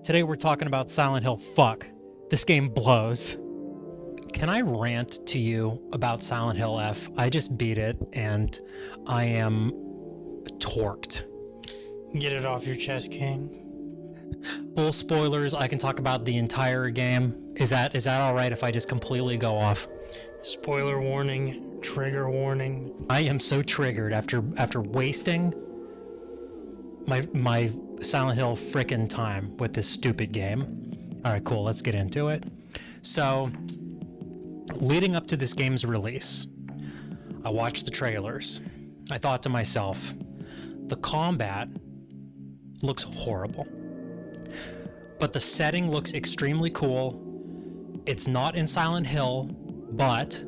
Today we're talking about Silent Hill. Fuck, this game blows. Can I rant to you about Silent Hill F? I just beat it and I am torqued. Get it off your chest, King. Full spoilers, I can talk about the entire game. Is that all right if I just completely go off? Spoiler warning, trigger warning. I am so triggered after wasting my Silent Hill frickin' time with this stupid game. All right, cool, let's get into it. So, leading up to this game's release, I watched the trailers. I thought to myself, the combat looks horrible. But the setting looks extremely cool. It's not in Silent Hill, but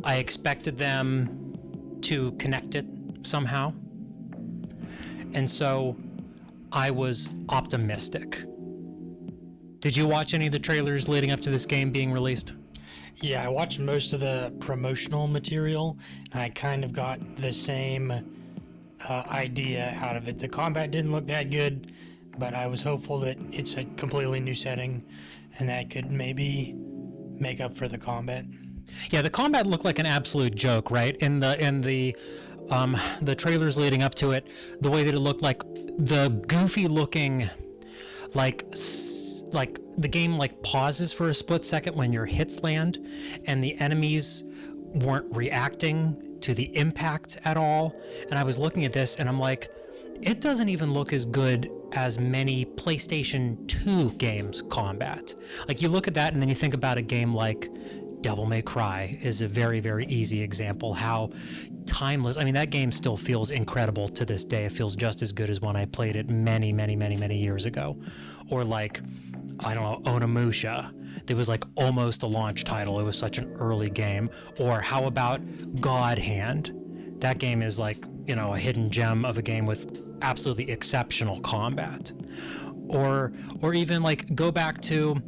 I expected them to connect it somehow. And so I was optimistic. Did you watch any of the trailers leading up to this game being released? Yeah, I watched most of the promotional material, and I kind of got the same idea out of it. The combat didn't look that good, but I was hopeful that it's a completely new setting, and that could maybe make up for the combat. Yeah, the combat looked like an absolute joke, right? In the trailers leading up to it, the way that it looked, like the goofy looking, like the game like pauses for a split second when your hits land, and the enemies weren't reacting to the impact at all. And I was looking at this and I'm like, it doesn't even look as good as many PlayStation 2 games combat. Like, you look at that and then you think about a game like Devil May Cry is a very, very easy example how timeless. I mean, that game still feels incredible to this day. It feels just as good as when I played it many, many, many, many years ago. Or like, I don't know, Onimusha. It was like almost a launch title. It was such an early game. Or how about God Hand? That game is like, you know, a hidden gem of a game with absolutely exceptional combat. Or even like go back to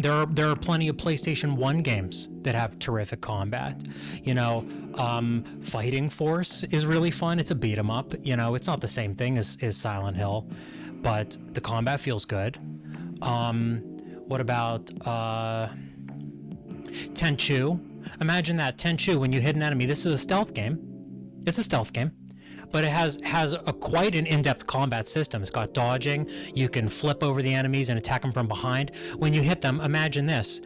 there are plenty of PlayStation 1 games that have terrific combat. You know, Fighting Force is really fun. It's a beat 'em up. You know, it's not the same thing as Silent Hill, but the combat feels good. What about Tenchu? Imagine that, Tenchu, when you hit an enemy. This is a stealth game. It's a stealth game, but it has quite an in-depth combat system. It's got dodging. You can flip over the enemies and attack them from behind. When you hit them, imagine this.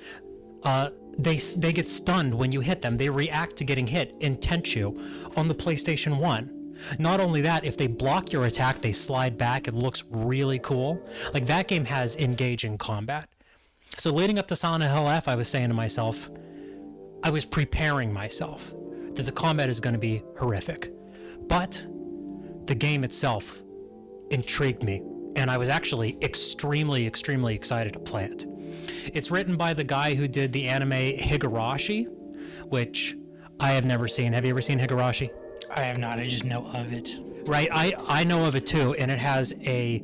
They get stunned when you hit them. They react to getting hit in Tenchu on the PlayStation 1. Not only that, if they block your attack, they slide back. It looks really cool. Like, that game has engaging combat. So leading up to Silent Hill F, I was saying to myself, I was preparing myself that the combat is going to be horrific. But the game itself intrigued me, and I was actually extremely, extremely excited to play it. It's written by the guy who did the anime Higurashi, which I have never seen. Have you ever seen Higurashi? I have not, I just know of it. Right, I know of it too, and it has a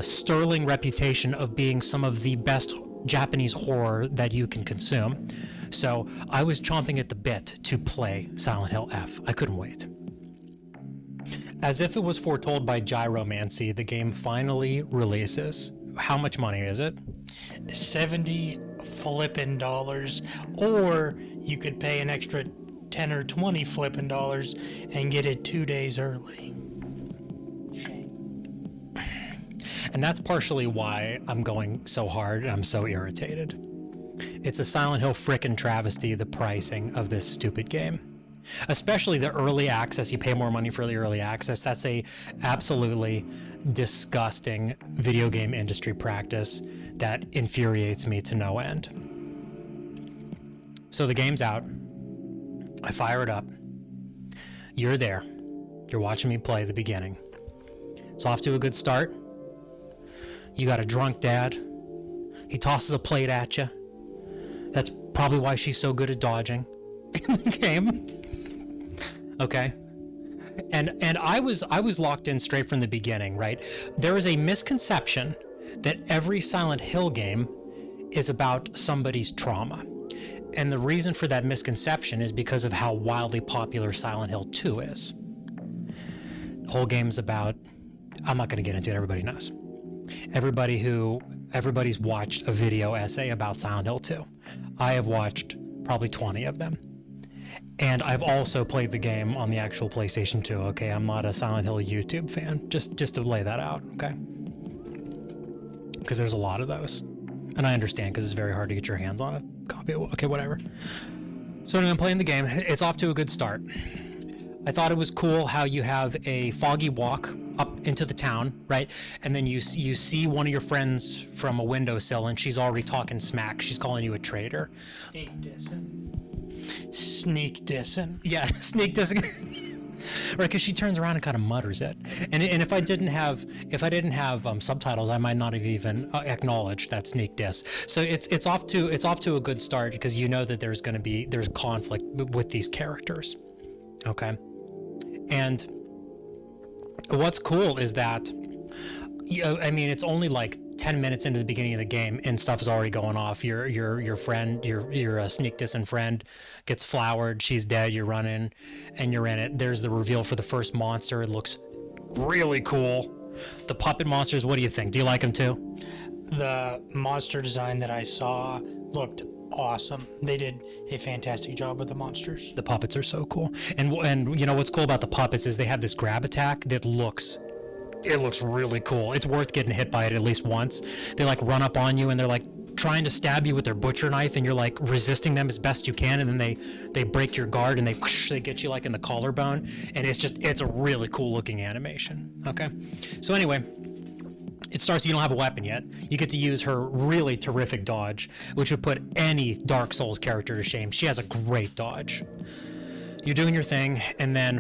sterling reputation of being some of the best Japanese horror that you can consume. So I was chomping at the bit to play Silent Hill F. I couldn't wait. As if it was foretold by Gyromancy, the game finally releases. How much money is it? $70 flippin' dollars, or you could pay an extra 10 or 20 flippin' dollars and get it 2 days early. And that's partially why I'm going so hard and I'm so irritated. It's a Silent Hill frickin' travesty, the pricing of this stupid game. Especially the early access. You pay more money for the early access. That's a absolutely disgusting video game industry practice that infuriates me to no end. So the game's out. I fire it up. You're there. You're watching me play the beginning. It's off to a good start. You got a drunk dad. He tosses a plate at you. That's probably why she's so good at dodging in the game. Okay. And I was locked in straight from the beginning, right? There is a misconception that every Silent Hill game is about somebody's trauma. And the reason for that misconception is because of how wildly popular Silent Hill 2 is. The whole game's about, I'm not going to get into it, everybody knows. everybody's watched a video essay about Silent Hill 2. I have watched probably 20 of them. And I've also played the game on the actual PlayStation 2, okay? I'm not a Silent Hill YouTube fan, just to lay that out, okay? Because there's a lot of those. And I understand, because it's very hard to get your hands on a copy. Okay, whatever. So anyway, I'm playing the game. It's off to a good start. I thought it was cool how you have a foggy walk up into the town, right? And then you see one of your friends from a windowsill, and she's already talking smack. She's calling you a traitor. Sneak dissing. Yeah, sneak dissing. Right, because she turns around and kind of mutters it, and if I didn't have subtitles, I might not have even acknowledged that sneak diss. So it's off to a good start, because you know that there's conflict with these characters, okay? And what's cool is that, I mean, it's only like 10 minutes into the beginning of the game and stuff is already going off. Your friend, your sneak dissing friend gets flowered. She's dead. You're running and you're in it. There's the reveal for the first monster. It looks really cool. The puppet monsters, what do you think? Do you like them too? The monster design that I saw looked awesome. They did a fantastic job with the monsters. The puppets are so cool. And you know what's cool about the puppets is they have this grab attack that looks really cool. It's worth getting hit by it at least once. They like run up on you and they're like trying to stab you with their butcher knife, and you're like resisting them as best you can, and then they break your guard and they get you like in the collarbone, and it's a really cool looking animation. Okay, so anyway, it starts. You don't have a weapon yet. You get to use her really terrific dodge, which would put any Dark Souls character to shame. She has a great dodge. You're doing your thing, and then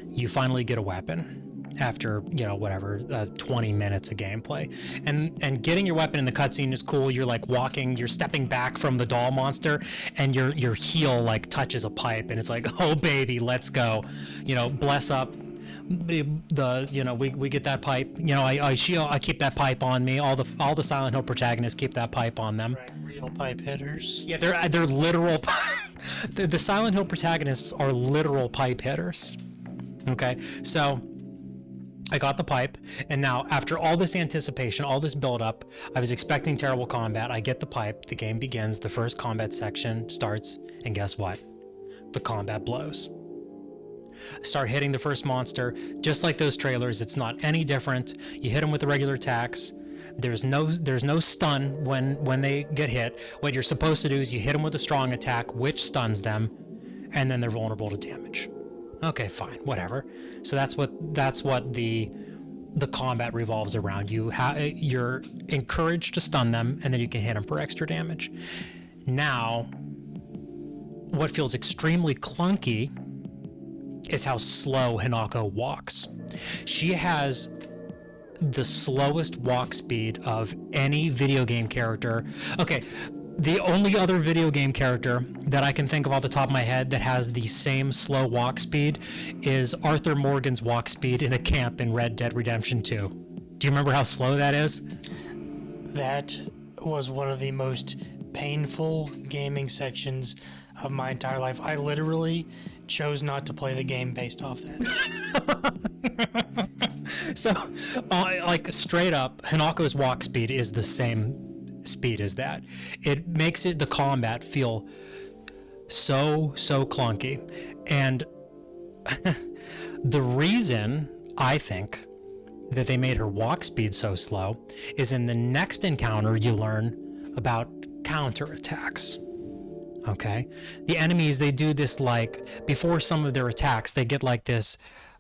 you finally get a weapon after 20 minutes of gameplay, and getting your weapon in the cutscene is cool. You're like you're stepping back from the doll monster, and your heel like touches a pipe, and it's like, oh baby, let's go. Bless up we get that pipe. I keep that pipe on me. All the Silent Hill protagonists keep that pipe on them. Right, real pipe hitters. Yeah, they're literal. The Silent Hill protagonists are literal pipe hitters. Okay, so I got the pipe, and now after all this anticipation, all this build-up, I was expecting terrible combat. I get the pipe, the game begins, the first combat section starts, and guess what? The combat blows. Start hitting the first monster, just like those trailers. It's not any different. You hit them with the regular attacks. There's no stun when they get hit. What you're supposed to do is you hit them with a strong attack, which stuns them, and then they're vulnerable to damage. Okay, fine, whatever. So that's what the combat revolves around. You're encouraged to stun them, and then you can hit them for extra damage. Now, what feels extremely clunky is how slow Hinako walks. She has the slowest walk speed of any video game character. Okay, the only other video game character that I can think of off the top of my head that has the same slow walk speed is Arthur Morgan's walk speed in a camp in Red Dead Redemption 2. Do you remember how slow that is? That was one of the most painful gaming sections of my entire life. I literally chose not to play the game based off that. So, like straight up, Hinako's walk speed is the same speed as that. It makes the combat feel so clunky. And the reason I think that they made her walk speed so slow is in the next encounter you learn about counterattacks. Okay, the enemies, they do this, like before some of their attacks they get like this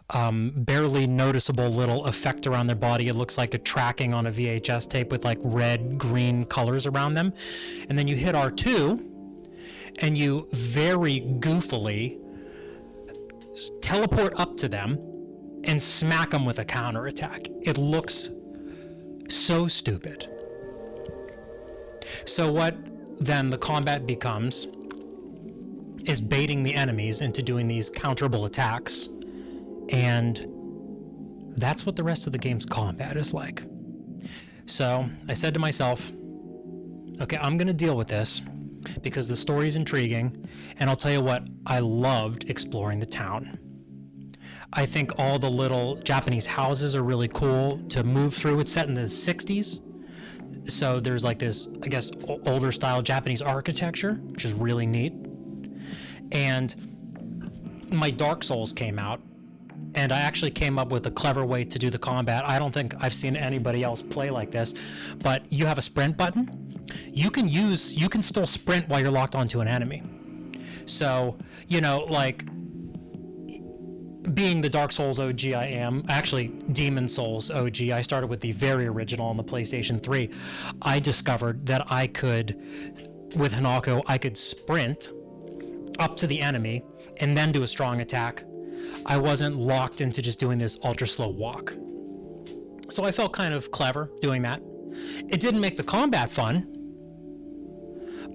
barely noticeable little effect around their body. It looks like a tracking on a VHS tape with like red green colors around them, and then you hit R2 and you very goofily teleport up to them and smack them with a counterattack. It looks so stupid. So what then the combat becomes is baiting the enemies into doing these counterable attacks, and that's what the rest of the game's combat is like. So I said to myself, okay, I'm gonna deal with this because the story's intriguing, and I'll tell you what, I loved exploring the town. I think all the little Japanese houses are really cool to move through. It's set in the 60s. So there's like this, I guess, older style Japanese architecture, which is really neat. And my Dark Souls came out, and I actually came up with a clever way to do the combat. I don't think I've seen anybody else play like this, but you have a sprint button. You can still sprint while you're locked onto an enemy. So, like, being the Dark Souls OG I am, actually Demon Souls OG, I started with the very original on the PlayStation 3. I discovered that I could, with Hanako, I could sprint up to the enemy and then do a strong attack. I wasn't locked into just doing this ultra slow walk. So I felt kind of clever doing that. It didn't make the combat fun,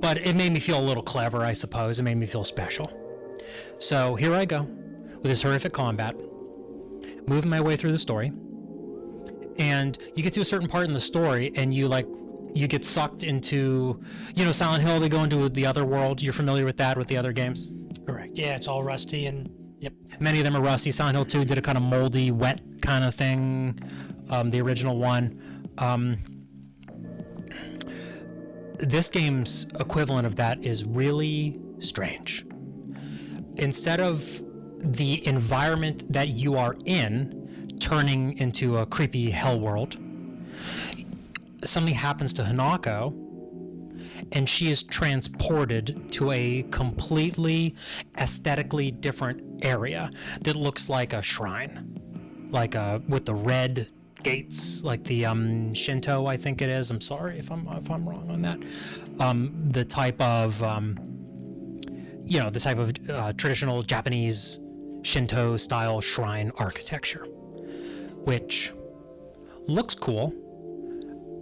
but it made me feel a little clever, I suppose. It made me feel special. So here I go with this horrific combat, moving my way through the story. And you get to a certain part in the story and you get sucked into, Silent Hill, they go into the other world. You're familiar with that, with the other games? Correct. Yeah, it's all rusty and yep. Many of them are rusty. Silent Hill 2 did a kind of moldy, wet kind of thing. The original one. This game's equivalent of that is really strange. Instead of the environment that you are in turning into a creepy hell world, something happens to Hanako, and she is transported to a completely aesthetically different area that looks like a shrine, with the red gates, like the Shinto, I think it is. I'm sorry if I'm wrong on that. The type of traditional Japanese Shinto style shrine architecture, which looks cool.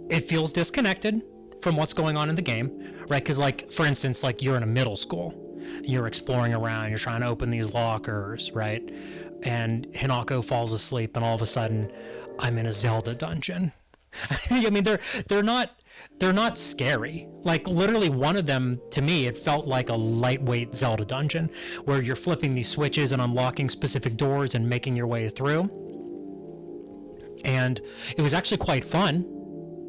It feels disconnected from what's going on in the game, right? Because, for instance, you're in a middle school and you're exploring around, you're trying to open these lockers, right? And Hinako falls asleep, and all of a sudden, I'm in a Zelda dungeon. I mean, they're not scary. Literally, one of them, to me, it felt like a lightweight Zelda dungeon where you're flipping these switches and unlocking specific doors and making your way through. And it was actually quite fun,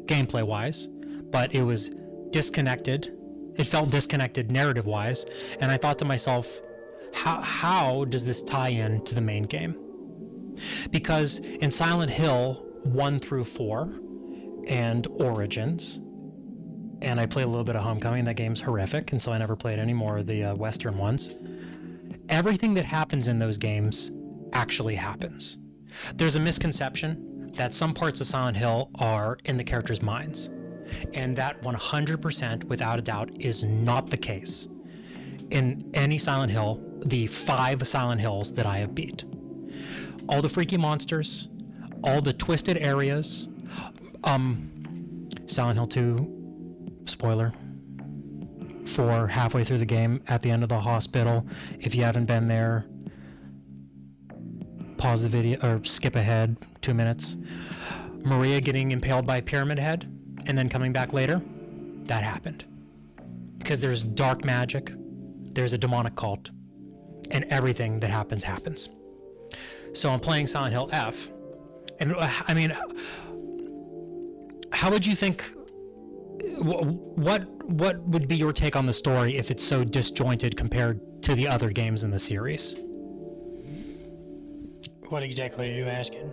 gameplay-wise, but it was disconnected. It felt disconnected narrative-wise, and I thought to myself, how does this tie in to the main game? Because in Silent Hill 1 through 4 and Origins, and I played a little bit of Homecoming, that game's horrific, and so I never played any more of the Western ones. Everything that happens in those games actually happens. There's a misconception that some parts of Silent Hill are in the characters' minds, and that 100%, without a doubt, is not the case in any Silent Hill, the 5 Silent Hills that I have beat. All the freaky monsters, all the twisted areas, Silent Hill 2, spoiler, for halfway through the game at the end of the hospital. If you haven't been there, pause the video or skip ahead 2 minutes. Maria getting impaled by a pyramid head and then coming back later, that happened. Because there's dark magic, there's a demonic cult, and everything that happens. So I'm playing Silent Hill F, and I mean, how would you think, what would be your take on the story if it's so disjointed compared to the other games in the series? What exactly are you asking?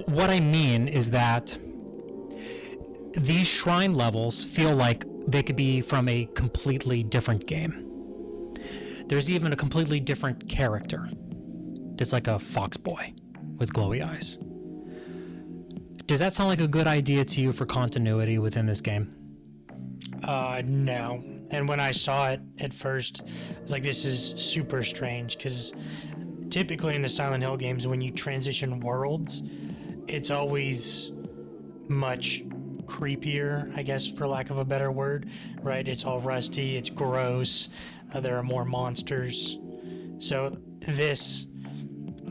What I mean is that these shrine levels feel like they could be from a completely different game. There's even a completely different character that's like a fox boy with glowy eyes. Does that sound like a good idea to you for continuity within this game? No. And when I saw it at first, I was like, this is super strange, because typically in the Silent Hill games, when you transition worlds, it's always much creepier, I guess, for lack of a better word, right? It's all rusty, it's gross, there are more monsters. So this,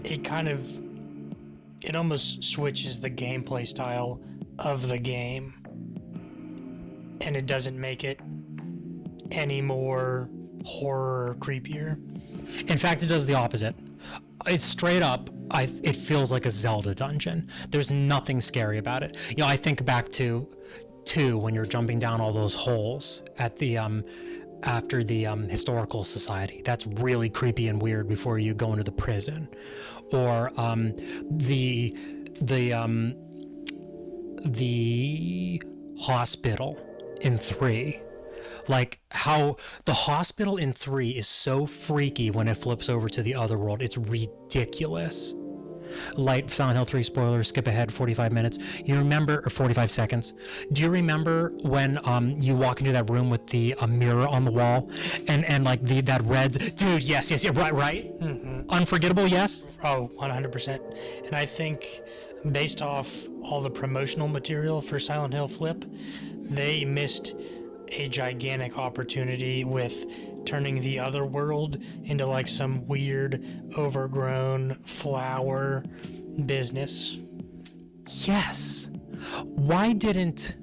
it almost switches the gameplay style of the game, and it doesn't make it any more horror or creepier. In fact, it does the opposite. it's straight up, it feels like a Zelda dungeon. There's nothing scary about it. You know, I think back to 2 when you're jumping down all those holes at the after the historical society. That's really creepy and weird before you go into the prison. Or the hospital in 3. Like how the hospital in 3 is so freaky when it flips over to the other world. It's ridiculous. Light Silent Hill 3 spoilers, skip ahead 45 minutes. You remember, or 45 seconds. Do you remember when you walk into that room with the mirror on the wall and like that red dude, yes, right? Mm-hmm. Unforgettable, yes? Oh, 100%. And I think based off all the promotional material for Silent Hill Flip, they missed a gigantic opportunity with turning the other world into like some weird overgrown flower business. Yes. Why didn't,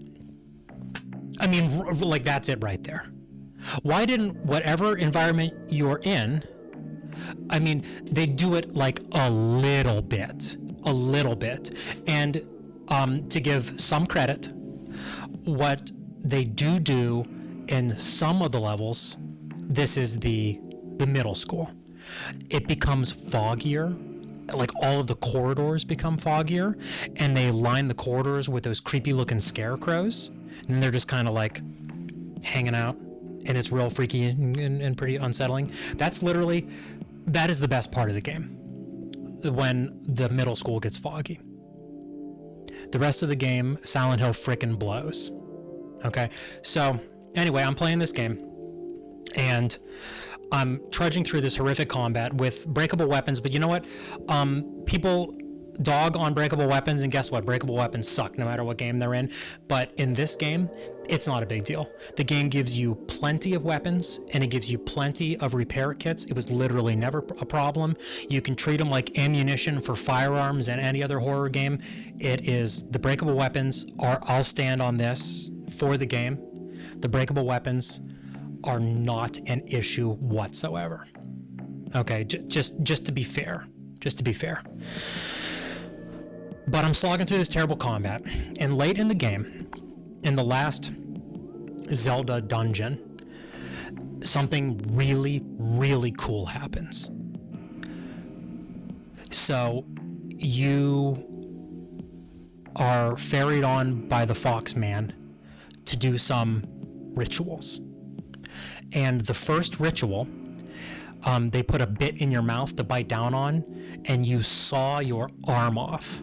I mean, like that's it right there. Why didn't whatever environment you're in, I mean, they do it like a little bit. And to give some credit, what they do in some of the levels, this is the middle school. It becomes foggier, like all of the corridors become foggier, and they line the corridors with those creepy looking scarecrows, and then they're just kind of like hanging out, and it's real freaky and pretty unsettling. That is the best part of the game, when the middle school gets foggy. The rest of the game, Silent Hill frickin' blows. Okay, so anyway, I'm playing this game, and I'm trudging through this horrific combat with breakable weapons, but you know what? People dog on breakable weapons, and guess what? Breakable weapons suck no matter what game they're in. But in this game, it's not a big deal. The game gives you plenty of weapons, and it gives you plenty of repair kits. It was literally never a problem. You can treat them like ammunition for firearms and any other horror game. It is, the breakable weapons are, I'll stand on this for the game. The breakable weapons are not an issue whatsoever. Okay, just to be fair. But I'm slogging through this terrible combat, and late in the game, in the last Zelda dungeon, something really, really cool happens. So you are ferried on by the Fox Man to do some rituals. And the first ritual, they put a bit in your mouth to bite down on, and you saw your arm off.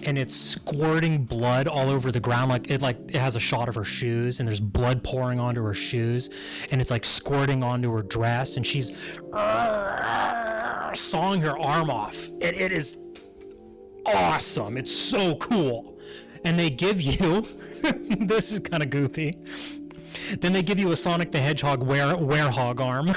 And it's squirting blood all over the ground, like it has a shot of her shoes, and there's blood pouring onto her shoes, and it's like squirting onto her dress, and she's sawing her arm off. It is awesome. It's so cool. And they give you this is kind of goofy. Then they give you a Sonic the Hedgehog werehog arm.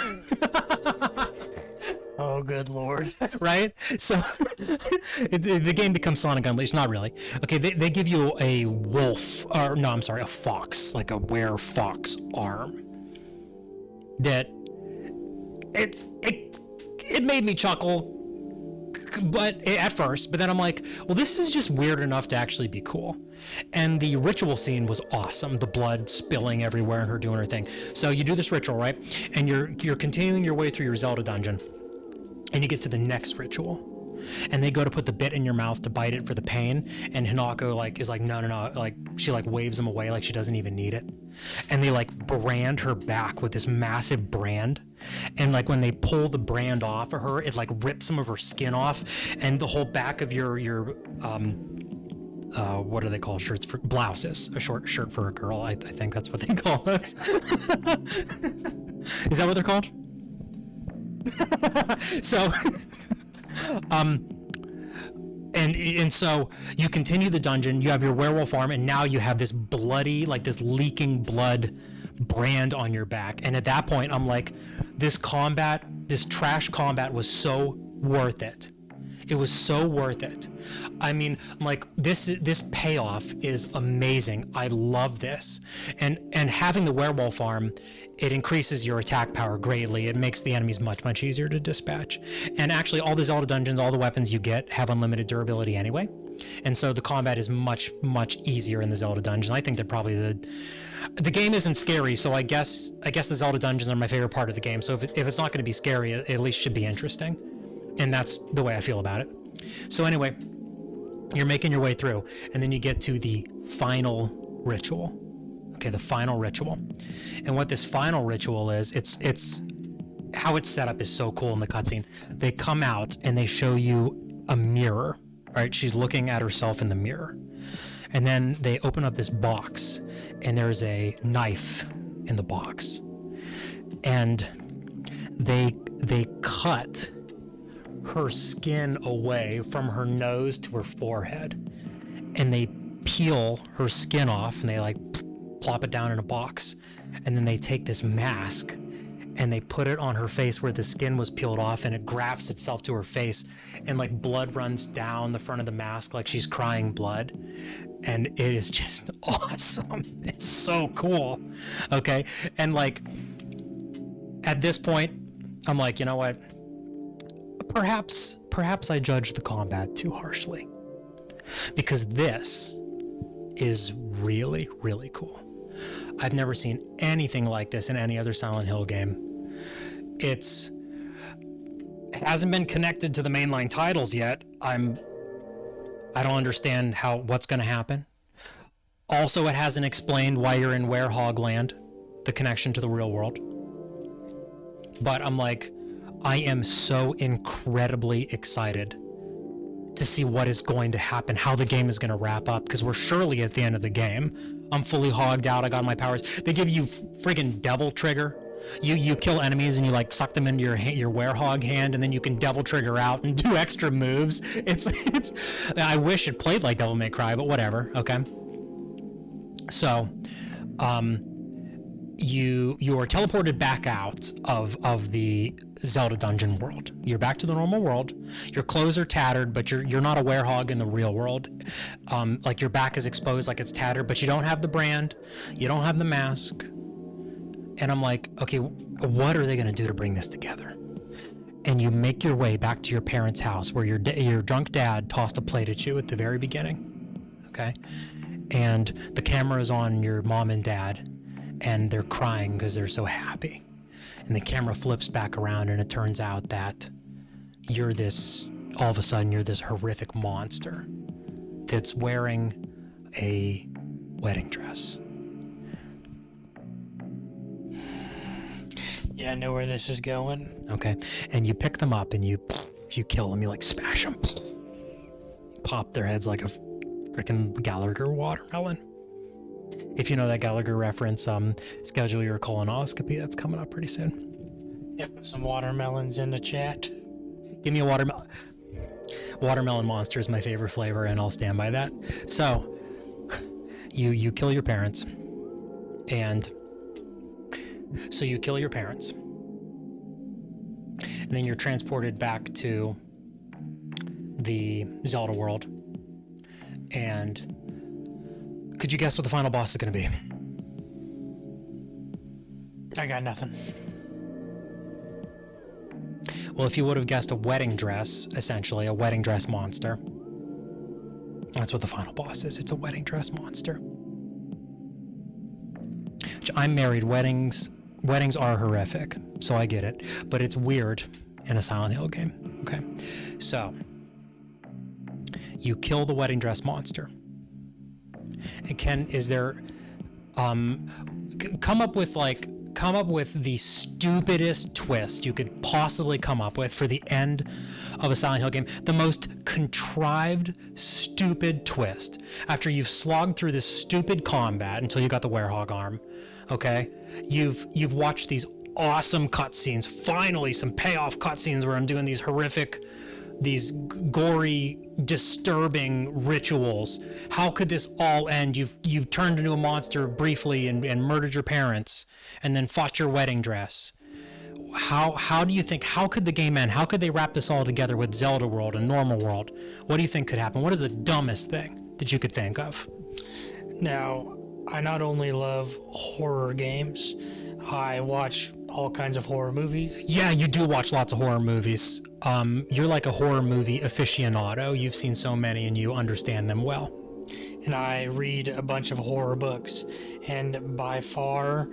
Oh, good lord. Right? So the game becomes Sonic Unleashed. Not really. Okay, they give you a wolf, or no, I'm sorry, a fox, like a were-fox arm. That it made me chuckle, but at first, but then I'm like, well, this is just weird enough to actually be cool. And the ritual scene was awesome, the blood spilling everywhere and her doing her thing. So you do this ritual, right? And you're continuing your way through your Zelda dungeon, and you get to the next ritual, and they go to put the bit in your mouth to bite it for the pain, and Hinako is like no, like she like waves them away like she doesn't even need it. And they like brand her back with this massive brand, and like when they pull the brand off of her, it like rips some of her skin off, and the whole back of your what do they call shirts for blouses? A short shirt for a girl, I think that's what they call those. Is that what they're called? So and so you continue the dungeon, you have your werewolf arm, and now you have this bloody, like this leaking blood brand on your back. And at that point I'm like, this trash combat was so worth it. It was so worth it. I mean, like this payoff is amazing. I love this. And having the werewolf arm, it increases your attack power greatly. It makes the enemies much easier to dispatch. And actually all the Zelda dungeons, all the weapons you get have unlimited durability anyway. And so the combat is much easier in the Zelda dungeon. I think they're probably the game isn't scary, so I guess the Zelda dungeons are my favorite part of the game. So if it's not going to be scary, it at least should be interesting. And that's the way I feel about it. So anyway, you're making your way through, and then you get to the final ritual. Okay, the final ritual. And what this final ritual is, it's how it's set up is so cool in the cutscene. They come out and they show you a mirror, right? She's looking at herself in the mirror. And then they open up this box, and there's a knife in the box. And they cut her skin away from her nose to her forehead, and they peel her skin off, and they like plop it down in a box, and then they take this mask and they put it on her face where the skin was peeled off, and it grafts itself to her face, and like blood runs down the front of the mask like she's crying blood, and it is just awesome. It's so cool. Okay, and like at this point I'm like, you know what, perhaps I judged the combat too harshly, because this is really cool. I've never seen anything like this in any other Silent Hill game. It hasn't been connected to the mainline titles yet. I don't understand what's going to happen. Also, it hasn't explained why you're in Werehog Land, the connection to the real world. But I'm like, I am so incredibly excited to see what is going to happen, how the game is going to wrap up, because we're surely at the end of the game. I'm fully hogged out. I got my powers. They give you friggin' devil trigger. You kill enemies and you like suck them into your werehog hand, and then you can devil trigger out and do extra moves. It's I wish it played like Devil May Cry, but whatever. Okay. So, you are teleported back out of the Zelda dungeon world. You're back to the normal world. Your clothes are tattered, but you're not a werehog in the real world. Like your back is exposed, like it's tattered, but you don't have the brand, you don't have the mask. And I'm like, okay, what are they gonna do to bring this together? And you make your way back to your parents' house, where your drunk dad tossed a plate at you at the very beginning. Okay, and the camera is on your mom and dad, and they're crying because they're so happy. And the camera flips back around, and it turns out that all of a sudden you're this horrific monster that's wearing a wedding dress. Yeah, I know where this is going. Okay, and you pick them up and you kill them, you like smash them, pop their heads like a freaking Gallagher watermelon. If you know that Gallagher reference, schedule your colonoscopy. That's coming up pretty soon. Yeah, put some watermelons in the chat. Give me a watermelon. Watermelon Monster is my favorite flavor, and I'll stand by that. So, you kill your parents, and so you kill your parents, and then you're transported back to the Zelda world. And could you guess what the final boss is going to be? I got nothing. Well, if you would have guessed a wedding dress, essentially a wedding dress monster, that's what the final boss is. It's a wedding dress monster. I'm married. Weddings are horrific, so I get it. But it's weird in a Silent Hill game. Okay, so you kill the wedding dress monster. And come up with the stupidest twist you could possibly come up with for the end of a Silent Hill game. The most contrived, stupid twist. After you've slogged through this stupid combat until you got the werehog arm, okay? You've watched these awesome cutscenes. Finally, some payoff cutscenes where I'm doing these horrific, these gory, disturbing rituals. How could this all end? You've turned into a monster briefly and murdered your parents, and then fought your wedding dress. how do you think, how could the game end? How could they wrap this all together with Zelda World and Normal World? What do you think could happen? What is the dumbest thing that you could think of? Now, I not only love horror games, I watch all kinds of horror movies. Yeah, you do watch lots of horror movies. You're like a horror movie aficionado. You've seen so many and you understand them well. And I read a bunch of horror books. And by far,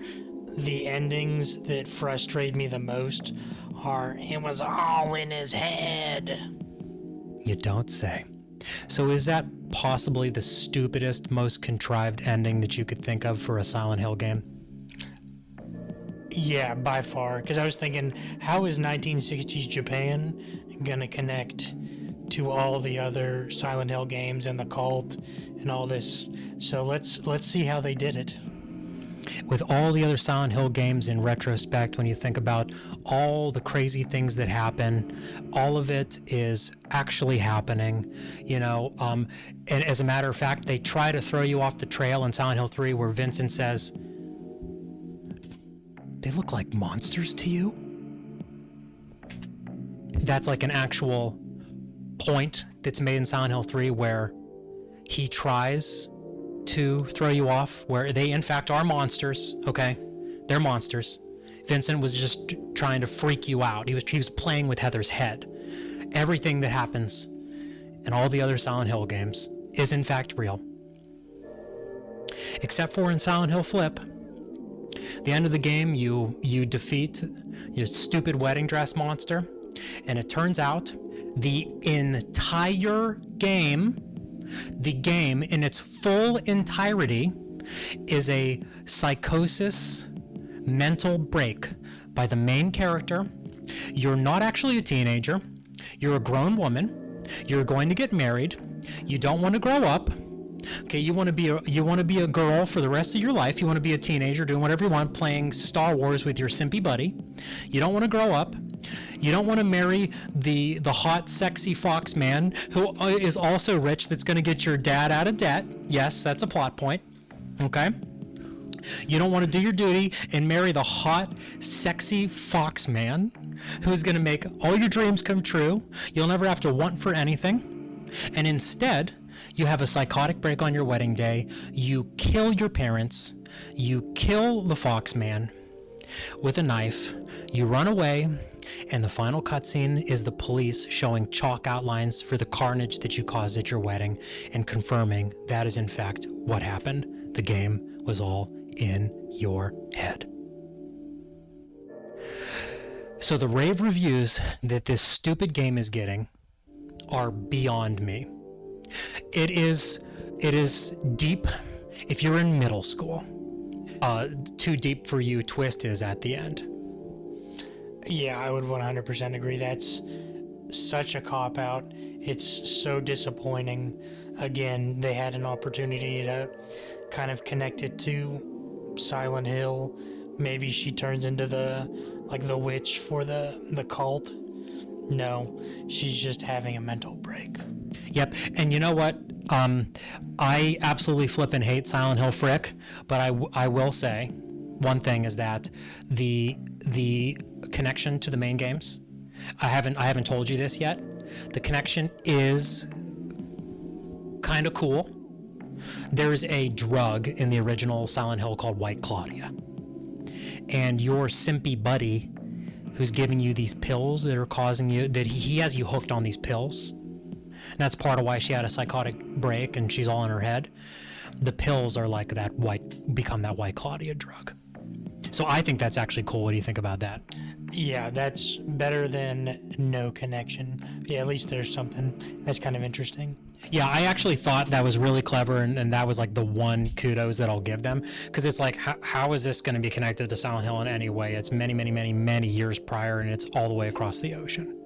the endings that frustrate me the most are, it was all in his head. You don't say. So is that possibly the stupidest, most contrived ending that you could think of for a Silent Hill game? Yeah, by far. Because I was thinking, how is 1960s Japan going to connect to all the other Silent Hill games and the cult and all this? So let's see how they did it. With all the other Silent Hill games in retrospect, when you think about all the crazy things that happen, all of it is actually happening, you know. And as a matter of fact, they try to throw you off the trail in Silent Hill 3 where Vincent says, "They look like monsters to you?" That's like an actual point that's made in Silent Hill 3 where he tries to throw you off, where they in fact are monsters. Okay, they're monsters. Vincent was just trying to freak you out. He was playing with Heather's head. Everything that happens in all the other Silent Hill games is in fact real, except for in Silent Hill Flip. The end of the game, you defeat your stupid wedding dress monster, and it turns out the entire game, the game in its full entirety, is a psychosis mental break by the main character. You're not actually a teenager. You're a grown woman. You're going to get married. You don't want to grow up. Okay, you want to be a girl for the rest of your life. You want to be a teenager doing whatever you want, playing Star Wars with your simpy buddy. You don't want to grow up. You don't want to marry the hot, sexy fox man who is also rich, that's going to get your dad out of debt. Yes, that's a plot point. Okay? You don't want to do your duty and marry the hot, sexy fox man who's going to make all your dreams come true. You'll never have to want for anything. And instead, you have a psychotic break on your wedding day. You kill your parents. You kill the fox man with a knife. You run away. And the final cutscene is the police showing chalk outlines for the carnage that you caused at your wedding and confirming that is in fact what happened. The game was all in your head. So the rave reviews that this stupid game is getting are beyond me. It is deep if you're in middle school. Too deep for you twist is at the end. Yeah, I would 100% agree. That's such a cop-out. It's so disappointing. Again, they had an opportunity to kind of connect it to Silent Hill. Maybe she turns into the witch for the cult. No, she's just having a mental break. Yep, and you know what? I absolutely flippin' hate Silent Hill Frick, but I will say one thing is that the connection to the main games, I haven't told you this yet. The connection is kind of cool. There's a drug in the original Silent Hill called White Claudia, and your simpy buddy, who's giving you these pills that are causing you, that he has you hooked on these pills. And that's part of why she had a psychotic break and she's all in her head. The pills are like become that White Claudia drug. So I think that's actually cool. What do you think about that? Yeah, that's better than no connection. Yeah, at least there's something. That's kind of interesting. Yeah, I actually thought that was really clever, and that was like the one kudos that I'll give them, because it's like, how is this going to be connected to Silent Hill in any way? It's many, many, many, many years prior, and it's all the way across the ocean.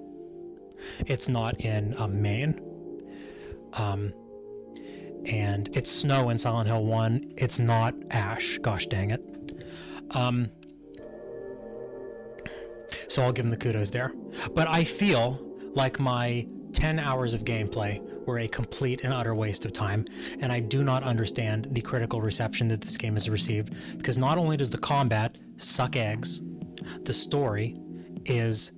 It's not in Maine. And it's snow in Silent Hill 1. It's not ash. Gosh dang it. So I'll give them the kudos there. But I feel like my 10 hours of gameplay were a complete and utter waste of time, and I do not understand the critical reception that this game has received, because not only does the combat suck eggs, the story is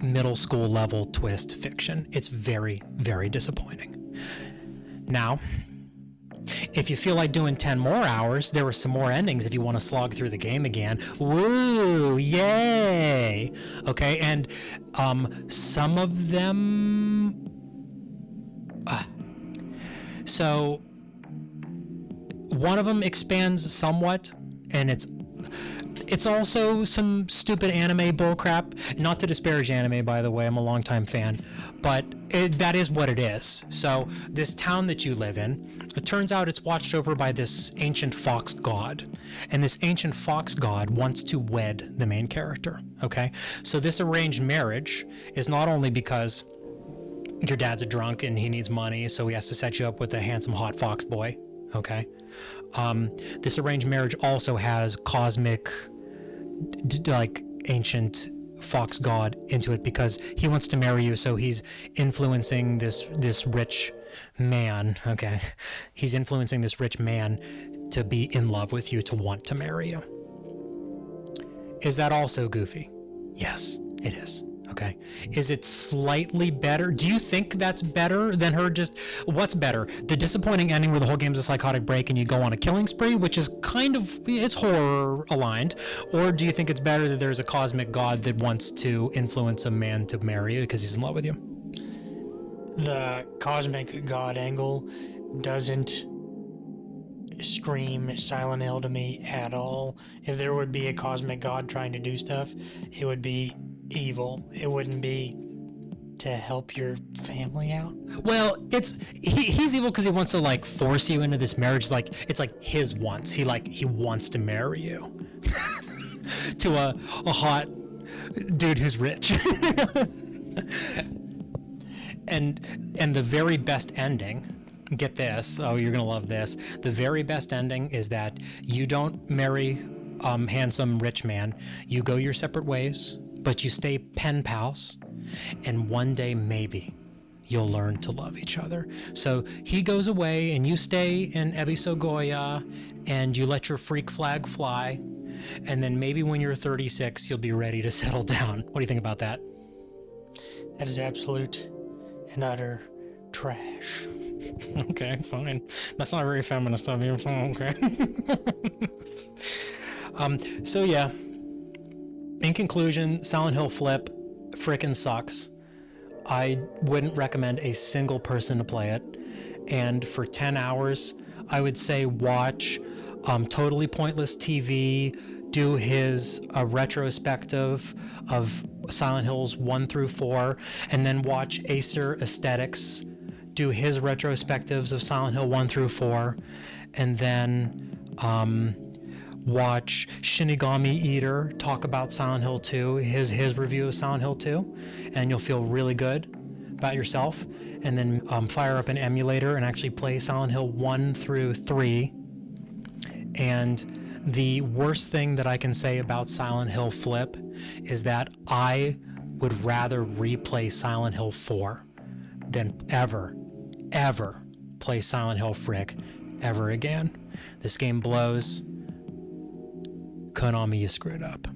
middle school level twist fiction. It's very, very disappointing. Now, if you feel like doing 10 more hours, there were some more endings if you want to slog through the game again. Woo! Yay! Okay, and some of them... So, one of them expands somewhat, and it's also some stupid anime bullcrap. Not to disparage anime, by the way, I'm a longtime fan, but that is what it is. So this town that you live in, it turns out it's watched over by this ancient fox god, and this ancient fox god wants to wed the main character. Okay, so this arranged marriage is not only because your dad's a drunk and he needs money, so he has to set you up with a handsome hot fox boy. Okay, this arranged marriage also has cosmic, like ancient fox god into it, because he wants to marry you, so he's influencing this rich man. Okay, he's influencing this rich man to be in love with you, to want to marry you. Is that also goofy? Yes, it is. Okay, is it slightly better? Do you think that's better than her just... What's better? The disappointing ending where the whole game's a psychotic break and you go on a killing spree, which is kind of... It's horror aligned. Or do you think it's better that there's a cosmic god that wants to influence a man to marry you because he's in love with you? The cosmic god angle doesn't scream Silent Hill to me at all. If there would be a cosmic god trying to do stuff, it would be evil. It wouldn't be to help your family out. Well, he's evil because he wants to like force you into this marriage. It's like his wants. He wants to marry you to a hot dude who's rich. and the very best ending, get this, oh, you're gonna love this, the very best ending is that you don't marry handsome rich man. You go your separate ways, but you stay pen pals, and one day maybe you'll learn to love each other. So he goes away and you stay in Ebisogoya and you let your freak flag fly, and then maybe when you're 36 you'll be ready to settle down. What do you think about that? That is absolute and utter trash. Okay, fine. That's not very feminist of you. Okay. So yeah, in conclusion, Silent Hill Flip frickin' sucks. I wouldn't recommend a single person to play it. And for 10 hours, I would say watch Totally Pointless TV do his retrospective of Silent Hills 1 through 4, and then watch Acer Aesthetics do his retrospectives of Silent Hill 1 through 4, and then watch Shinigami Eater talk about Silent Hill 2, his review of Silent Hill 2, and you'll feel really good about yourself. And then fire up an emulator and actually play Silent Hill 1 through 3. And the worst thing that I can say about Silent Hill Flip is that I would rather replay Silent Hill 4 than ever play Silent Hill Frick ever again. This game blows. Konami, you screwed up.